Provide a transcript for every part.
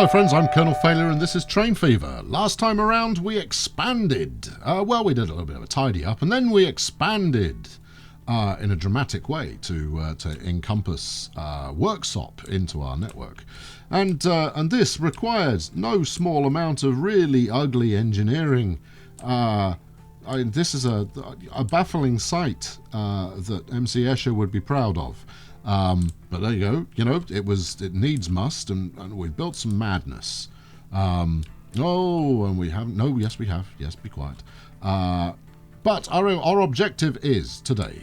Hello friends, I'm Colonel Failure and this is Train Fever. Last time around we expanded. Well, we did a little bit of a tidy up and then we expanded in a dramatic way to encompass Worksop into our network. And this requires no small amount of really ugly engineering. This is a baffling sight that MC Escher would be proud of. But there you go. You know, it needs must, and we've built some madness. And we haven't. No, yes, we have. Yes, be quiet. But our objective is today.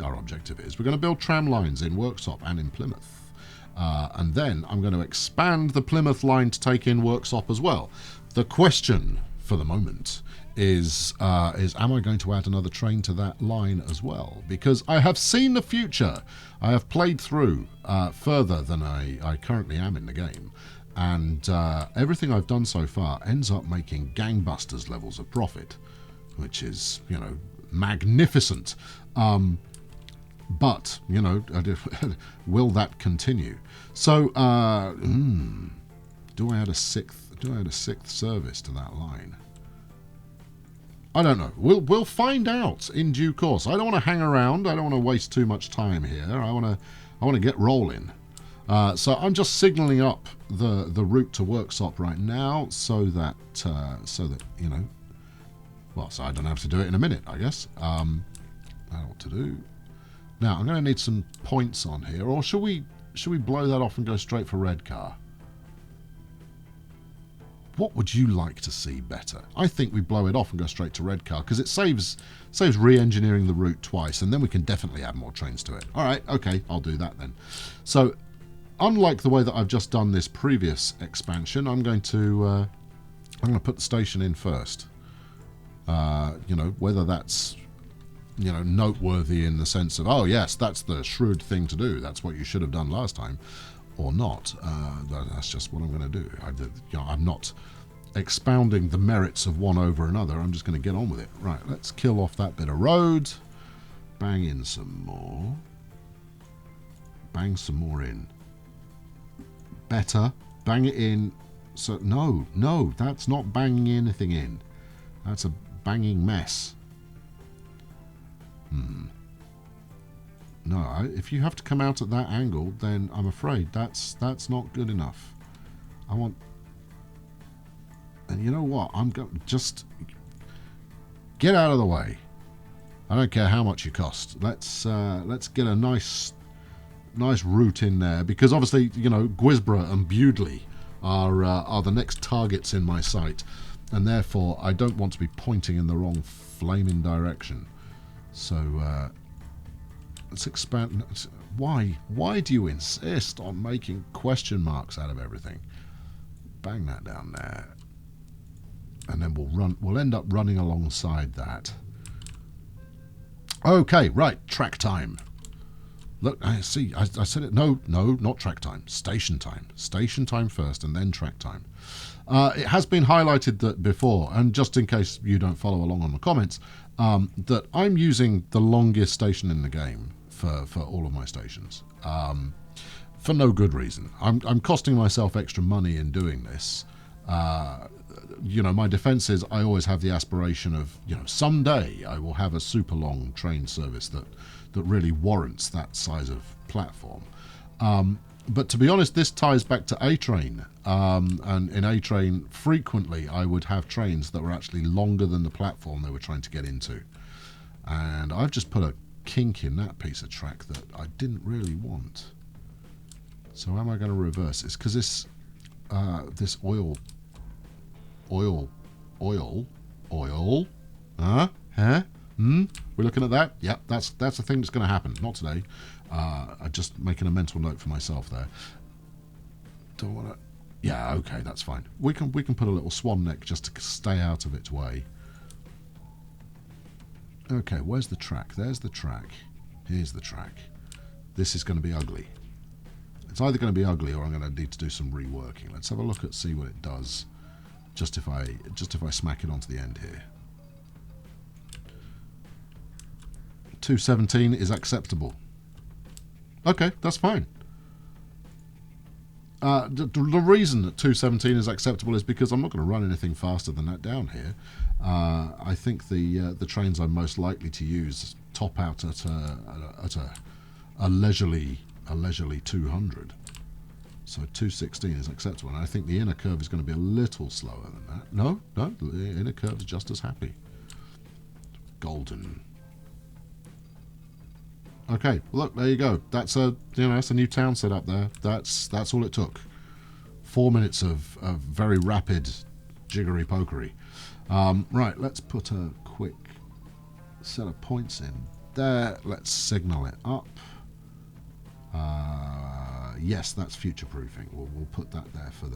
Our objective is we're going to build tram lines in Worksop and in Plymouth, and then I'm going to expand the Plymouth line to take in Worksop as well. The question for the moment is am I going to add another train to that line as well? Because I have seen the future. I have played through further than I currently am in the game, and everything I've done so far ends up making gangbusters levels of profit, which is, you know, magnificent. But, you know, will that continue? So, do I add a sixth service to that line? I don't know. We'll find out in due course. I don't want to hang around. I don't want to waste too much time here. I want to get rolling. So I'm just signalling up the route to Worksop right now, so that you know. Well, so I don't have to do it in a minute, I guess. I don't know what to do. Now I'm going to need some points on here, or should we blow that off and go straight for Redcar? What would you like to see better? I think we blow it off and go straight to Redcar because it saves re-engineering the route twice, and then we can definitely add more trains to it. All right, okay, I'll do that then. So, unlike the way that I've just done this previous expansion, I'm going to put the station in first. You know, whether that's, you know, noteworthy in the sense of, oh yes, that's the shrewd thing to do. That's what you should have done last time. Or not. That's just what I'm going to do. You know, I'm not expounding the merits of one over another. I'm just going to get on with it. Right, let's kill off that bit of road. Bang in some more. Bang some more in. Better. Bang it in. So no, that's not banging anything in. That's a banging mess. No, if you have to come out at that angle, then I'm afraid that's not good enough. I want, and you know what? I'm going just get out of the way. I don't care how much you cost. Let's get a nice route in there, because obviously, you know, Guisborough and Bewdley are the next targets in my sight, and therefore I don't want to be pointing in the wrong flaming direction. So. Let's expand. Why do you insist on making question marks out of everything? Bang that down there, and then we'll end up running alongside that. Okay, right, track time. Look, I see. I said it. No, not track time. Station time. Station time first, and then track time. It has been highlighted that before, and just in case you don't follow along on the comments, that I'm using the longest station in the game for all of my stations, for no good reason. I'm costing myself extra money in doing this. You know, my defense is I always have the aspiration of, you know, someday I will have a super long train service that really warrants that size of platform. But to be honest, this ties back to A-Train, and in A-Train frequently I would have trains that were actually longer than the platform they were trying to get into, and I've just put a kink in that piece of track that I didn't really want. So am I going to reverse this? Because this oil, we're looking at that. Yep, that's the thing that's going to happen. Not today. I'm just making a mental note for myself there. Don't want to. Yeah, okay, that's fine. We can put a little swan neck just to stay out of its way. Okay, where's the track? There's the track. Here's the track. This is going to be ugly. It's either going to be ugly or I'm going to need to do some reworking. Let's have a look at see what it does. Just if I smack it onto the end here. 217 is acceptable. Okay, that's fine. The reason that 217 is acceptable is because I'm not going to run anything faster than that down here. I think the trains I'm most likely to use top out at a leisurely 200. So 216 is acceptable, and I think the inner curve is going to be a little slower than that. No, the inner curve is just as happy. Golden. Okay, look, there you go. That's that's a new town set up there. That's all it took. 4 minutes of very rapid jiggery pokery. Right, let's put a quick set of points in there. Let's signal it up. Yes, that's future proofing. We'll put that there for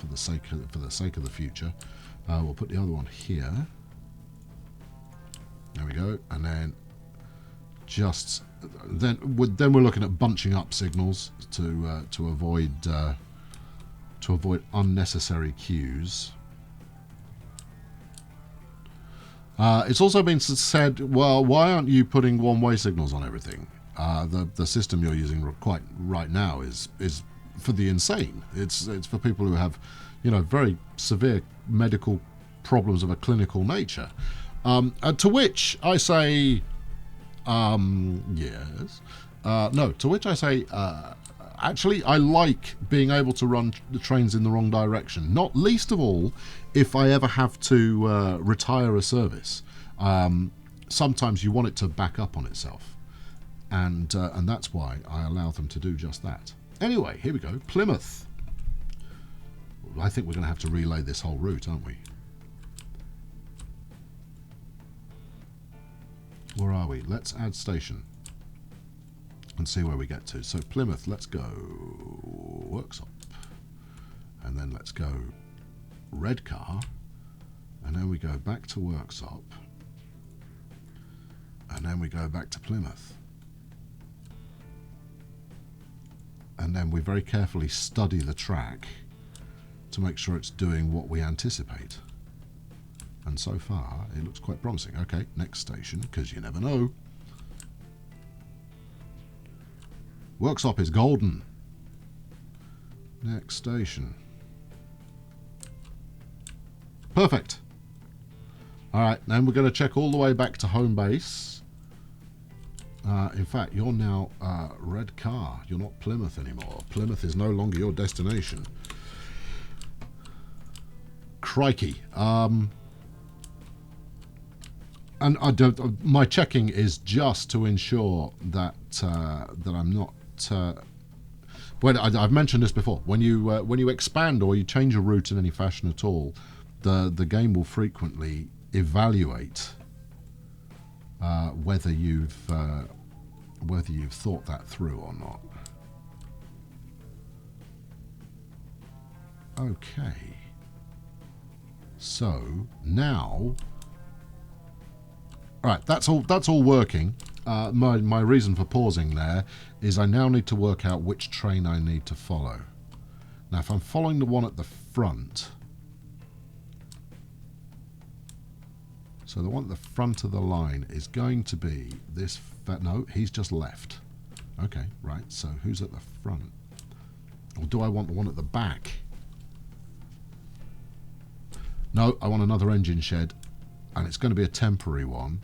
the sake of the future. We'll put the other one here. There we go, and then then we're looking at bunching up signals to avoid unnecessary queues. It's also been said, well, why aren't you putting one-way signals on everything? The system you're using quite right now is for the insane. It's for people who have, very severe medical problems of a clinical nature. To which I say, yes. No, to which I say, actually, I like being able to run the trains in the wrong direction. Not least of all, if I ever have to retire a service. Sometimes you want it to back up on itself. And that's why I allow them to do just that. Anyway, here we go. Plymouth. I think we're going to have to relay this whole route, aren't we? Where are we? Let's add station and see where we get to. So Plymouth, let's go Worksop. And then let's go Redcar. And then we go back to Worksop. And then we go back to Plymouth. And then we very carefully study the track to make sure it's doing what we anticipate. And so far, it looks quite promising. Okay, next station, because you never know. Worksop is golden. Next station. Perfect. All right, then we're going to check all the way back to home base. In fact, you're now Redcar. You're not Plymouth anymore. Plymouth is no longer your destination. Crikey. And my checking is just to ensure that that I'm not. Well, I've mentioned this before. When you expand or you change a route in any fashion at all, the game will frequently evaluate whether you've thought that through or not. Okay. So now, right, that's all working. My reason for pausing there is I now need to work out which train I need to follow. Now, if I'm following the one at the front, so the one at the front of the line is going to be this. No, he's just left. Okay, right. So who's at the front? Or do I want the one at the back? No, I want another engine shed, and it's going to be a temporary one.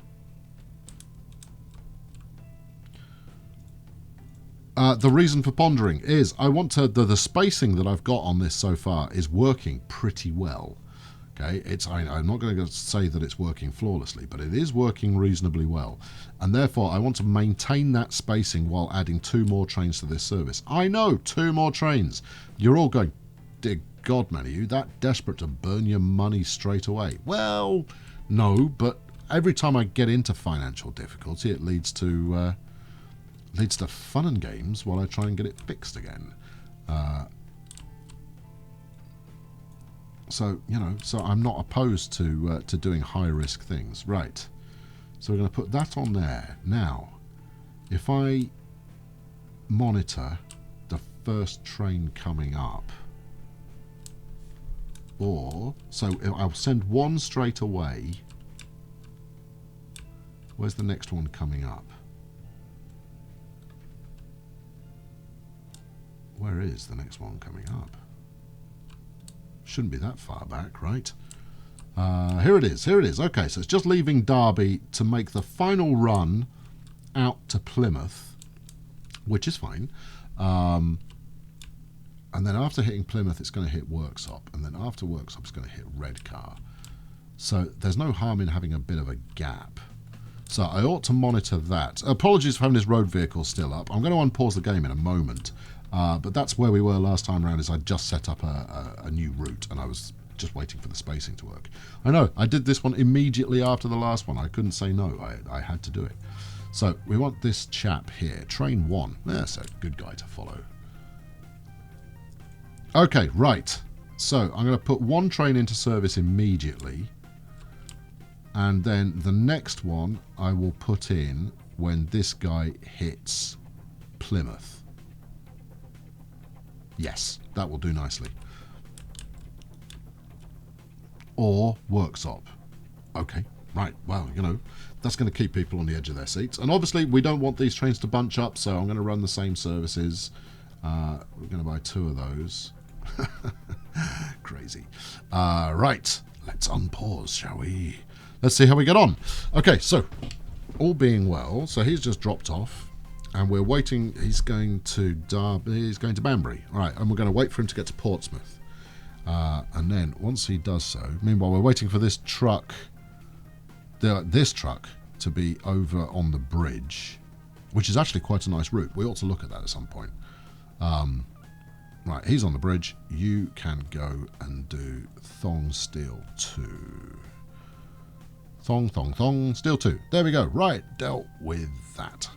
The reason for pondering is I want to. The spacing that I've got on this so far is working pretty well. Okay, I'm not going to say that it's working flawlessly, but it is working reasonably well. And therefore, I want to maintain that spacing while adding 2 more trains to this service. I know, 2 more trains. You're all going, dear God, man, are you that desperate to burn your money straight away? Well, no, but every time I get into financial difficulty, it leads to fun and games while I try and get it fixed again. So, so I'm not opposed to doing high-risk things. Right. So we're going to put that on there. Now, if I monitor the first train coming up, so I'll send one straight away. Where's the next one coming up? Where is the next one coming up? Shouldn't be that far back, right? Here it is. Here it is. Okay, so it's just leaving Derby to make the final run out to Plymouth, which is fine. And then after hitting Plymouth, it's going to hit Worksop. And then after Worksop, it's going to hit Redcar. So there's no harm in having a bit of a gap. So I ought to monitor that. Apologies for having this road vehicle still up. I'm going to unpause the game in a moment. But that's where we were last time around, is I just set up a new route and I was just waiting for the spacing to work. I know, I did this one immediately after the last one. I couldn't say no. I had to do it. So we want this chap here, train 1. That's a good guy to follow. Okay, right. So I'm going to put one train into service immediately. And then the next one I will put in when this guy hits Plymouth. Yes, that will do nicely. Or Worksop. Okay, right. Well, you know, that's going to keep people on the edge of their seats. And obviously, we don't want these trains to bunch up, so I'm going to run the same services. We're going to buy 2 of those. Crazy. Right, let's unpause, shall we? Let's see how we get on. Okay, so all being well, so he's just dropped off, and we're waiting. He's going to Banbury. All right, and we're going to wait for him to get to Portsmouth. And then once he does so, meanwhile we're waiting for this truck, this truck to be over on the bridge, which is actually quite a nice route. We ought to look at that at some point. Right, he's on the bridge. You can go and do Thong Steel 2. Thong Steel 2. There we go. Right, dealt with that.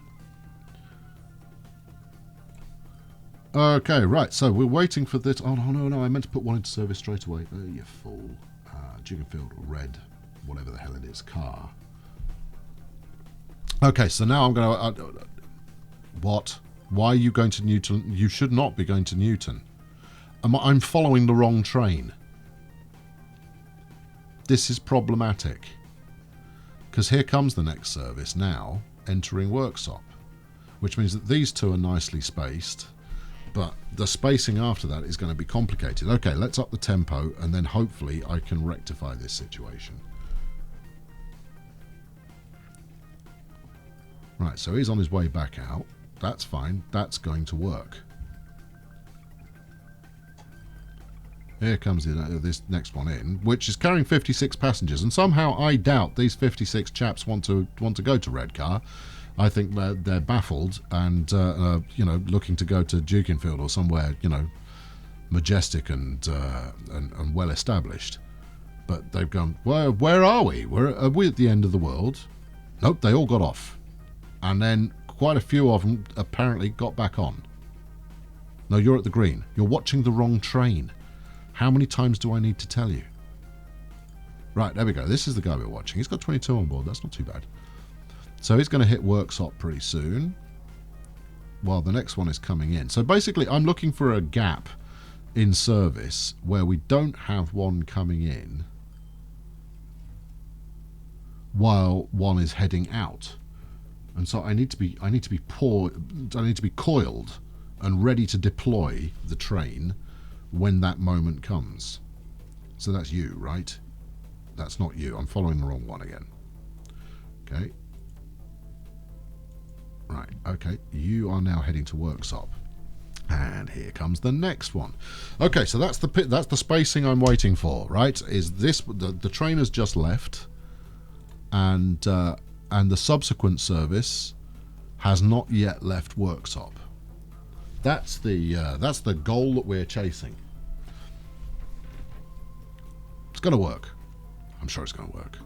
Okay, right, so we're waiting for this. Oh, no, I meant to put one into service straight away. Oh, you fool. Dukinfield red, whatever the hell it is, car. Okay, so now I'm going to... what? Why are you going to Newton? You should not be going to Newton. I'm following the wrong train. This is problematic. Because here comes the next service now, entering Worksop. Which means that these two are nicely spaced. But the spacing after that is going to be complicated. Okay, let's up the tempo, and then hopefully I can rectify this situation. Right, so he's on his way back out. That's fine. That's going to work. Here comes this next one in, which is carrying 56 passengers. And somehow I doubt these 56 chaps want to go to Redcar. I think they're baffled and, you know, looking to go to Dukinfield or somewhere, you know, majestic and well established. But they've gone, where are we? Are we at the end of the world? Nope, they all got off. And then quite a few of them apparently got back on. No, you're at the green. You're watching the wrong train. How many times do I need to tell you? Right, there we go. This is the guy we're watching. He's got 22 on board. That's not too bad. So he's going to hit Worksop pretty soon, while the next one is coming in. So basically, I'm looking for a gap in service where we don't have one coming in while one is heading out. And so I need to be coiled and ready to deploy the train when that moment comes. So that's you, right? That's not you. I'm following the wrong one again. Okay. Right, okay, you are now heading to Worksop. And here comes the next one. Okay, so that's the spacing I'm waiting for, right? Is this the train has just left, and the subsequent service has not yet left Worksop. That's the goal that we're chasing. It's going to work. I'm sure it's going to work.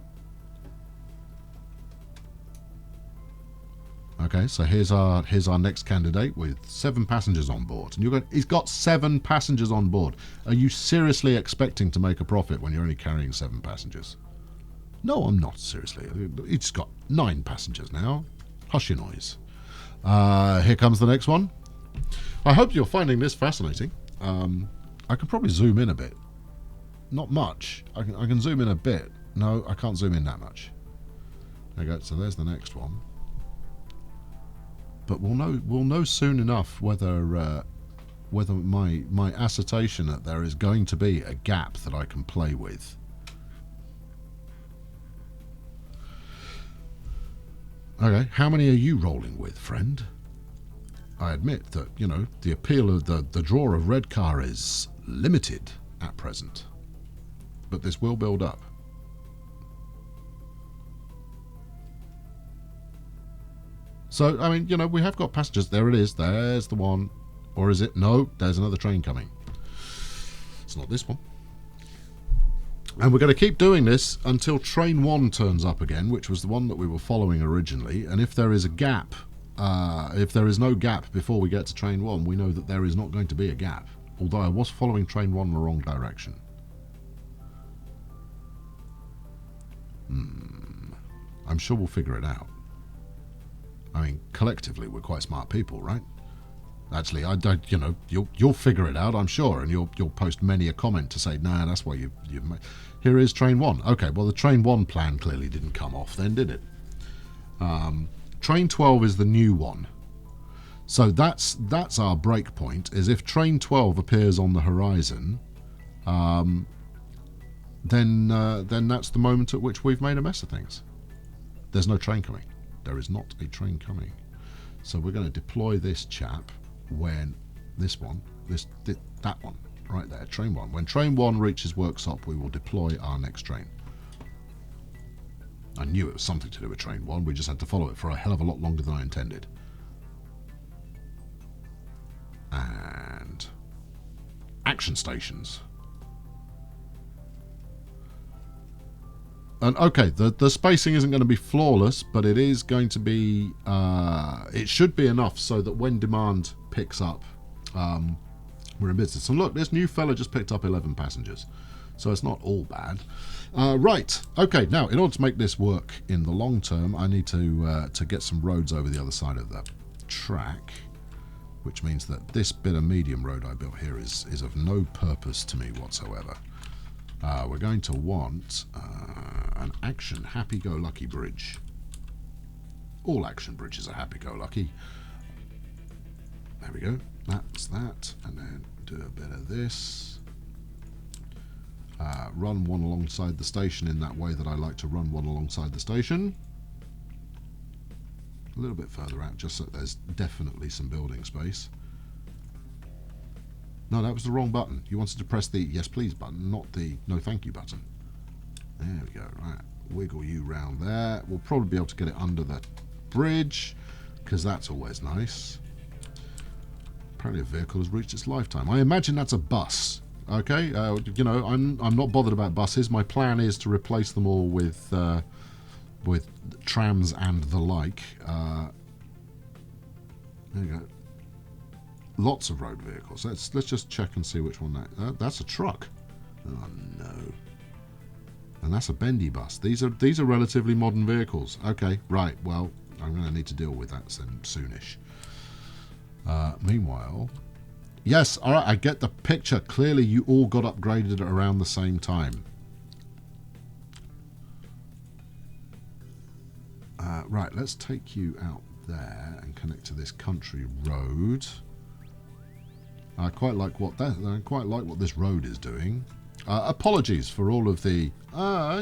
Okay, so here's our next candidate with 7 passengers on board. And you're going, he's got 7 passengers on board. Are you seriously expecting to make a profit when you're only carrying 7 passengers? No, I'm not, seriously. He's got 9 passengers now. Hush your noise. Here comes the next one. I hope you're finding this fascinating. I can probably zoom in a bit. Not much. I can zoom in a bit. No, I can't zoom in that much. There you go. So there's the next one. But we'll know soon enough whether whether my assertion that there is going to be a gap that I can play with. Okay, how many are you rolling with, friend? I admit that, you know, the appeal of the draw of Redcar is limited at present, but this will build up. So, I mean, you know, we have got passengers. There it is. There's the one. Or is it? No, there's another train coming. It's not this one. And we're going to keep doing this until train 1 turns up again, which was the one that we were following originally. And if there is a gap, if there is no gap before we get to train 1, we know that there is not going to be a gap. Although I was following train 1 in the wrong direction. I'm sure we'll figure it out. I mean, collectively, we're quite smart people, right? Actually, I don't. You know, you'll figure it out, I'm sure, and you'll post many a comment to say, "Nah, that's why you've made." Here is train 1. Okay, well, the train 1 plan clearly didn't come off, then, did it? Train 12 is the new one, so that's our break point. Is if train 12 appears on the horizon, then that's the moment at which we've made a mess of things. There's no train coming. There is not a train coming. So we're going to deploy this chap when that one, right there, train 1. When train 1 reaches Worksop, we will deploy our next train. I knew it was something to do with train 1. We just had to follow it for a hell of a lot longer than I intended. And action stations. And okay, the spacing isn't going to be flawless, but it is going to be, it should be enough so that when demand picks up, we're in business. And look, this new fella just picked up 11 passengers, so it's not all bad. Right, okay, now in order to make this work in the long term, I need to get some roads over the other side of the track, which means that this bit of medium road I built here is of no purpose to me whatsoever. We're going to want an action happy-go-lucky bridge. All action bridges are happy-go-lucky. There we go. That's that. And then do a bit of this. Run one alongside the station in that way that I like to run one alongside the station. A little bit further out, just so there's definitely some building space. No, that was the wrong button. You wanted to press the yes please button, not the no thank you button. There we go. Right, wiggle you round there. We'll probably be able to get it under the bridge, because that's always nice. Apparently a vehicle has reached its lifetime. I imagine that's a bus. Okay, you know, I'm not bothered about buses. My plan is to replace them all with trams and the like. There you go. Lots of road vehicles. Let's just check and see which one that's a truck. Oh no. And that's a bendy bus. These are relatively modern vehicles. Okay, right. Well, I'm going to need to deal with that soonish. Meanwhile, yes. All right. I get the picture. Clearly, you all got upgraded at around the same time. Right. Let's take you out there and connect to this country road. I quite like what this road is doing. Apologies for all of the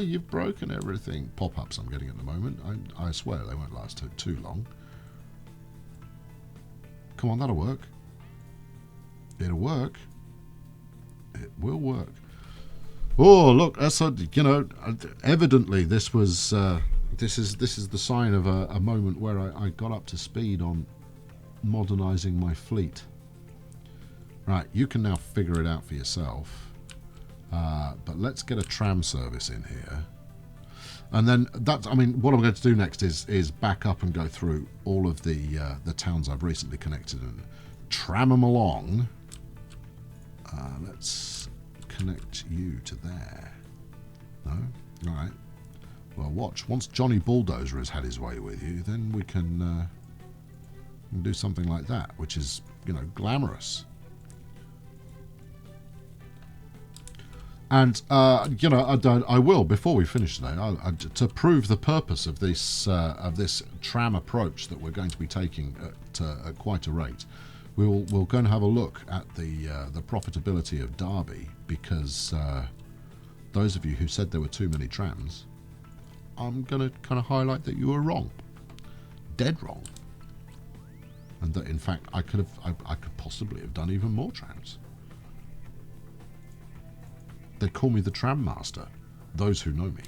you've broken everything pop-ups I'm getting at the moment. I swear they won't last too long. Come on, that'll work. It'll work. It will work. Oh, look, that's evidently this was this is the sign of a moment where I got up to speed on modernizing my fleet. Right, you can now figure it out for yourself. But let's get a tram service in here. And then what I'm going to do next is back up and go through all of the towns I've recently connected and tram them along. Let's connect you to there. No? All right. Well, watch. Once Johnny Bulldozer has had his way with you, then we can do something like that, which is, glamorous. And I will, before we finish today, to prove the purpose of this tram approach that we're going to be taking at quite a rate. we'll go and have a look at the profitability of Derby, because those of you who said there were too many trams, I'm going to kind of highlight that you were wrong, dead wrong, and that in fact I could possibly have done even more trams. They call me the Tram Master, those who know me.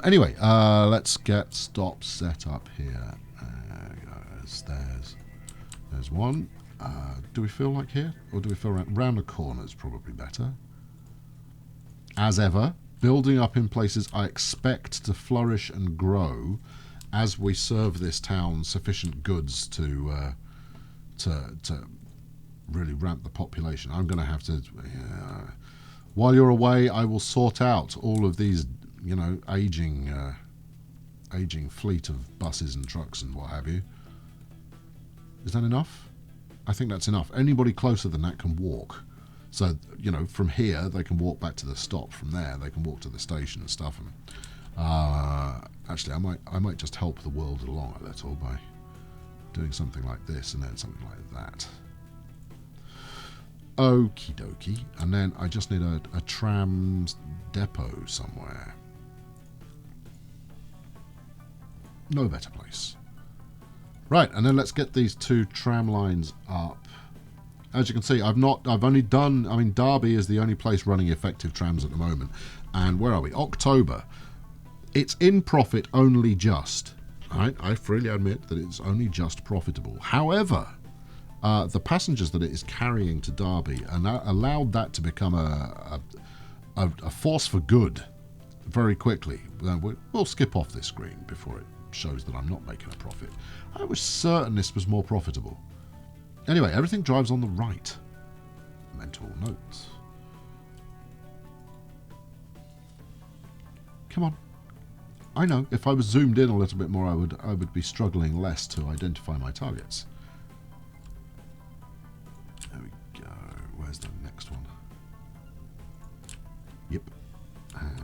Anyway, let's get stops set up here. There's one. Do we feel like here, or do we feel round the corner is probably better? As ever, building up in places I expect to flourish and grow as we serve this town sufficient goods to really ramp the population. I'm going to have to. While you're away, I will sort out all of these, you know, aging fleet of buses and trucks and what have you. Is that enough? I think that's enough. Anybody closer than that can walk. So, you know, from here they can walk back to the stop. From there they can walk to the station and stuff. And actually, I might just help the world along a little by doing something like this and then something like that. Okie dokie. And then I just need a tram depot somewhere. No better place. Right, and then let's get these two tram lines up. As you can see, I've only done, I mean, Derby is the only place running effective trams at the moment. And where are we? October. It's in profit only just. Right? I freely admit that it's only just profitable. However, the passengers that it is carrying to Derby allowed that to become a force for good very quickly. We'll skip off this screen before it shows that I'm not making a profit. I was certain this was more profitable. Anyway, everything drives on the right. Mental notes. Come on. I know, if I was zoomed in a little bit more, I would be struggling less to identify my targets. There we go. Where's the next one? Yep.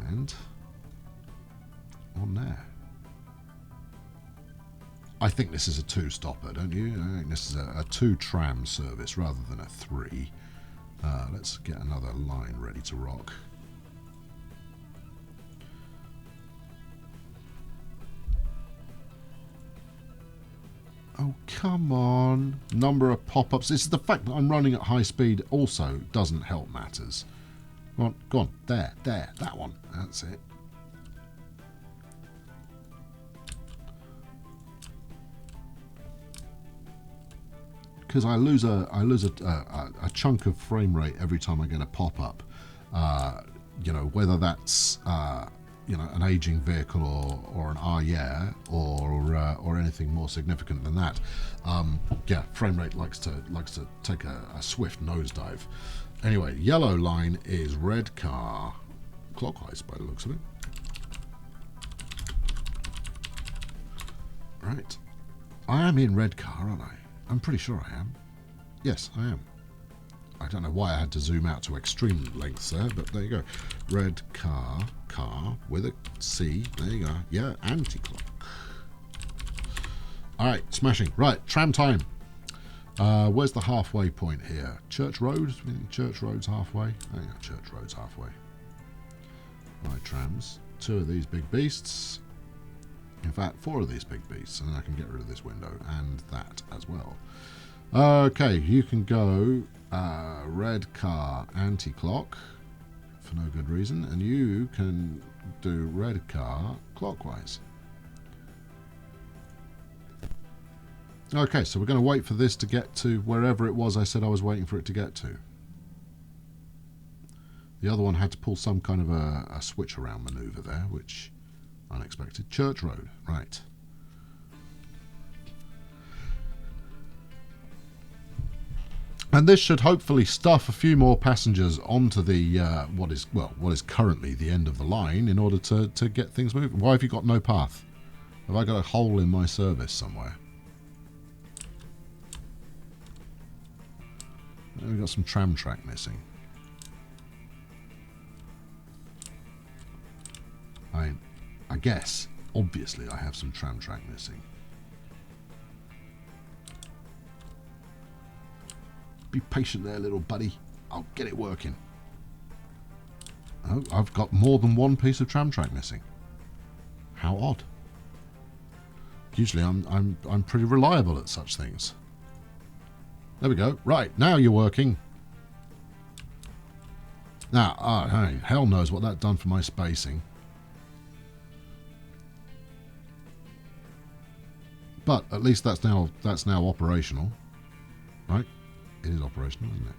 And on there. I think this is a two-stopper, don't you? I think this is a two-tram service rather than a three. Let's get another line ready to rock. Oh, come on. Number of pop-ups. This is the fact that I'm running at high speed also doesn't help matters. Go on. There. That one. That's it. Because I lose a chunk of frame rate every time I get a pop-up. You know, whether that's you know, an aging vehicle or an yeah, or anything more significant than that. Yeah, frame rate likes to take a swift nosedive. Anyway, yellow line is red car, clockwise by the looks of it. Right, I am in red car, aren't I? I'm pretty sure I am. Yes, I am. I don't know why I had to zoom out to extreme lengths there, but there you go. Red car with a C. There you go. Yeah, anti-clock. All right, smashing. Right, tram time. Where's the halfway point here? Church Road? We think Church Road's halfway. Oh yeah, Church Road's halfway. Right, trams. 2 of these big beasts. In fact, 4 of these big beasts, and then I can get rid of this window and that as well. Okay, you can go red car anti-clock for no good reason, and you can do red car clockwise. Okay, so we're going to wait for this to get to wherever it was I said I was waiting for it to get to. The other one had to pull some kind of a switch around maneuver there, which unexpected. Church Road, right. And this should hopefully stuff a few more passengers onto the what is currently the end of the line in order to get things moving. Why have you got no path? Have I got a hole in my service somewhere? We've got some tram track missing. I guess, obviously, I have some tram track missing. be patient there, little buddy. I'll get it working. Oh, I've got more than one piece of tram track missing. How odd. Usually I'm pretty reliable at such things. There we go. Right, now you're working. Now, hey, hell knows what that done for my spacing. But at least that's now operational. Right? It is operational, isn't it?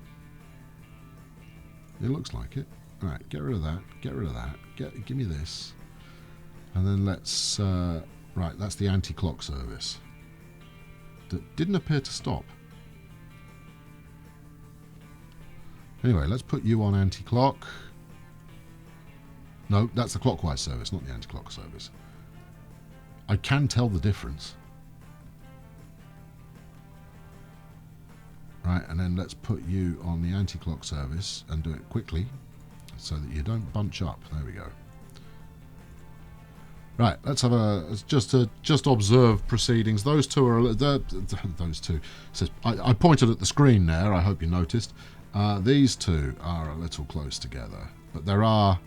It looks like it. Alright, get rid of that. Get rid of that. Give me this. And then let's... right, that's the anti-clock service. That didn't appear to stop. Anyway, let's put you on anti-clock. No, that's the clockwise service, not the anti-clock service. I can tell the difference. Right, and then let's put you on the anti-clock service and do it quickly so that you don't bunch up. There we go. Right, let's have a just observe proceedings. Those two are those two. So I pointed at the screen there. I hope you noticed. These two are a little close together, but there are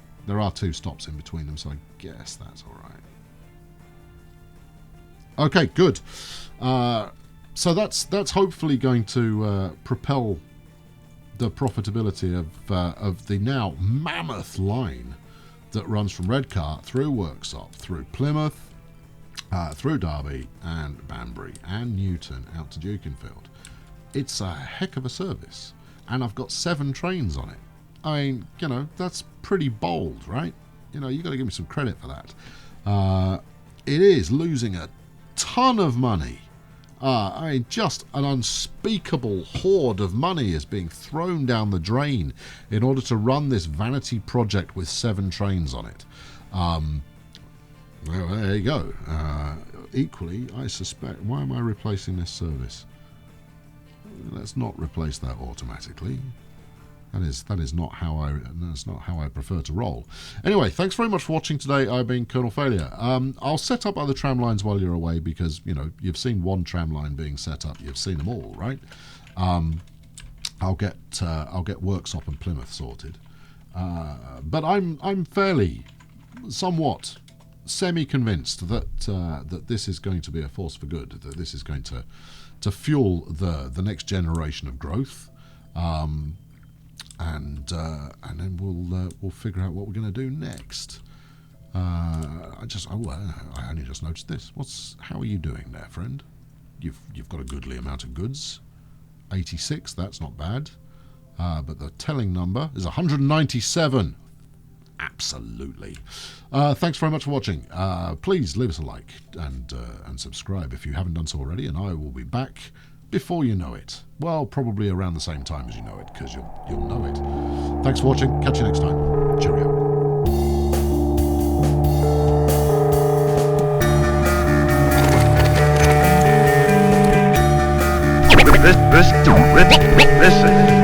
two stops in between them, so I guess that's all right. Okay, good. So that's hopefully going to propel the profitability of the now mammoth line that runs from Redcar through Worksop, through Plymouth, through Derby and Banbury and Newton out to Dukinfield. It's a heck of a service, and I've got 7 trains on it. I mean, you know, that's pretty bold, right? You know, you got to give me some credit for that. It is losing a ton of money. I mean, just an unspeakable hoard of money is being thrown down the drain in order to run this vanity project with 7 trains on it. Well, there you go. Equally, I suspect... Why am I replacing this service? Let's not replace that automatically. That is not how I prefer to roll. Anyway, thanks very much for watching today. I've been Colonel Failure. I'll set up other tram lines while you're away because, you know, you've seen one tram line being set up. You've seen them all, right? I'll get Worksop and Plymouth sorted. But I'm fairly, somewhat, semi-convinced that that this is going to be a force for good. That this is going to fuel the next generation of growth. And then we'll figure out what we're going to do next. I only just noticed this. How are you doing there, friend? You've got a goodly amount of goods. 86, that's not bad. But the telling number is 197. Absolutely. Thanks very much for watching. Please leave us a like and subscribe if you haven't done so already, and I will be back before you know it. Well, probably around the same time as you know it, because you'll know it. Thanks for watching. Catch you next time. Cheerio. Listen.